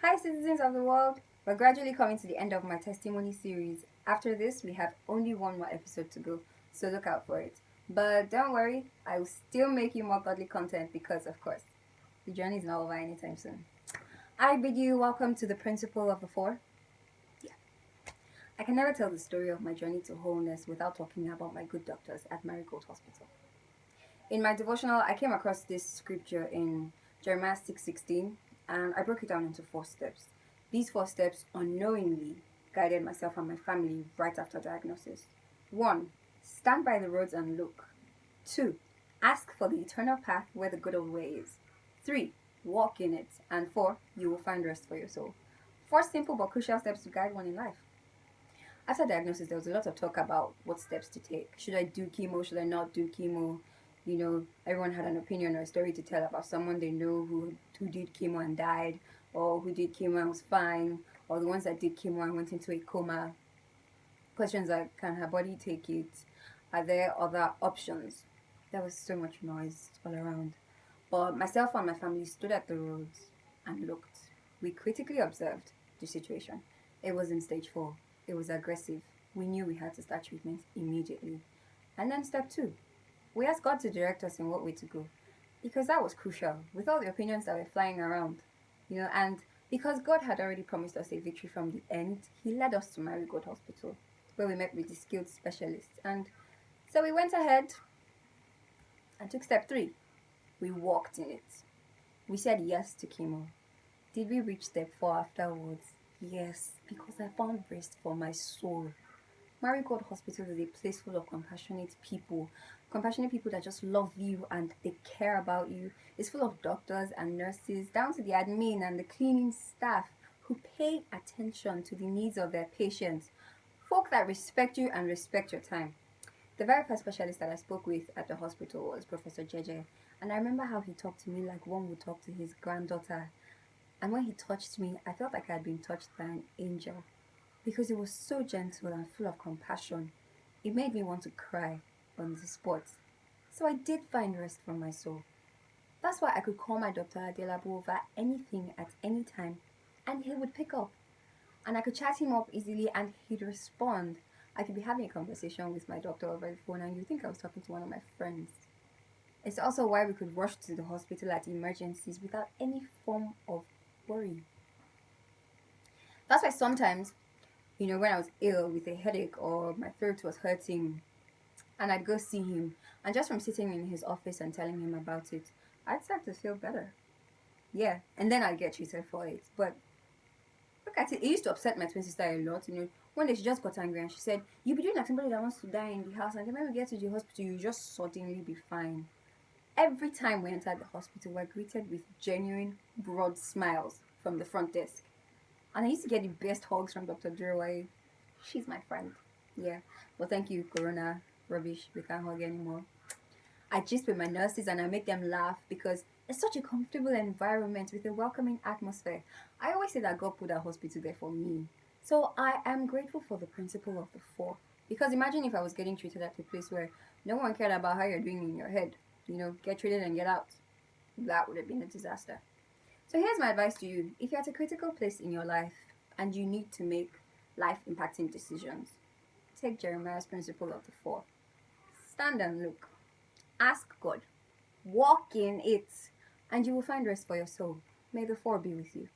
Hi, citizens of the world. We're gradually coming to the end of my testimony series. After this, we have only one more episode to go, so look out for it. But don't worry, I will still make you more godly content because, of course, the journey is not over anytime soon. I bid you welcome to the principle of the four. Yeah. I can never tell the story of my journey to wholeness without talking about my good doctors at Marigold Hospital. In my devotional, I came across this scripture in Jeremiah 6:16, and I broke it down into four steps. These four steps unknowingly guided myself and my family right after diagnosis. 1. Stand by the roads and look. 2. Ask for the eternal path where the good old way is. 3. Walk in it. And 4. You will find rest for your soul. Four simple but crucial steps to guide one in life. After diagnosis, there was a lot of talk about what steps to take. Should I do chemo? Should I not do chemo? Everyone had an opinion or a story to tell about someone they know who did chemo and died, or who did chemo and was fine, or the ones that did chemo and went into a coma. Questions like, can her body take it? Are there other options? There was so much noise all around. But myself and my family stood at the roads and looked. We critically observed the situation. It was in stage 4. It was aggressive. We knew we had to start treatment immediately. And then step 2. We asked God to direct us in what way to go. Because that was crucial, with all the opinions that were flying around. And because God had already promised us a victory from the end, He led us to Marigold Hospital, where we met with the skilled specialists. And so we went ahead and took step 3. We walked in it. We said yes to chemo. Did we reach step 4 afterwards? Yes, because I found rest for my soul. Marigold Hospital is a place full of compassionate people that just love you and they care about you. It's full of doctors and nurses, down to the admin and the cleaning staff who pay attention to the needs of their patients. Folk that respect you and respect your time. The very first specialist that I spoke with at the hospital was Professor Jeje, and I remember how he talked to me like one would talk to his granddaughter. And when he touched me, I felt like I had been touched by an angel because it was so gentle and full of compassion. It made me want to cry on the spot. So I did find rest for my soul. That's why I could call my doctor Adelabu over anything at any time, and he would pick up. And I could chat him up easily and he'd respond. I could be having a conversation with my doctor over the phone and you'd think I was talking to one of my friends. It's also why we could rush to the hospital at emergencies without any form of worry. That's why sometimes, when I was ill with a headache or my throat was hurting, and I'd go see him, and just from sitting in his office and telling him about it, I'd start to feel better. Yeah, and then I'd get treated for it. But look at it, it used to upset my twin sister a lot. One day she just got angry and she said, "You be doing like somebody that wants to die in the house, and then when we get to the hospital, you just suddenly be fine." Every time we entered the hospital, we're greeted with genuine, broad smiles from the front desk. And I used to get the best hugs from Dr. Durway. She's my friend. Yeah. Well, thank you, Corona. Rubbish. We can't hug anymore. I gist with my nurses and I make them laugh because it's such a comfortable environment with a welcoming atmosphere. I always say that God put that hospital there for me. So I am grateful for the principle of the 4. Because imagine if I was getting treated at a place where no one cared about how you're doing in your head. Get treated and get out. That would have been a disaster. So here's my advice to you. If you're at a critical place in your life and you need to make life impacting decisions, take Jeremiah's principle of the 4. Stand and look. Ask God. Walk in it. And you will find rest for your soul. May the 4 be with you.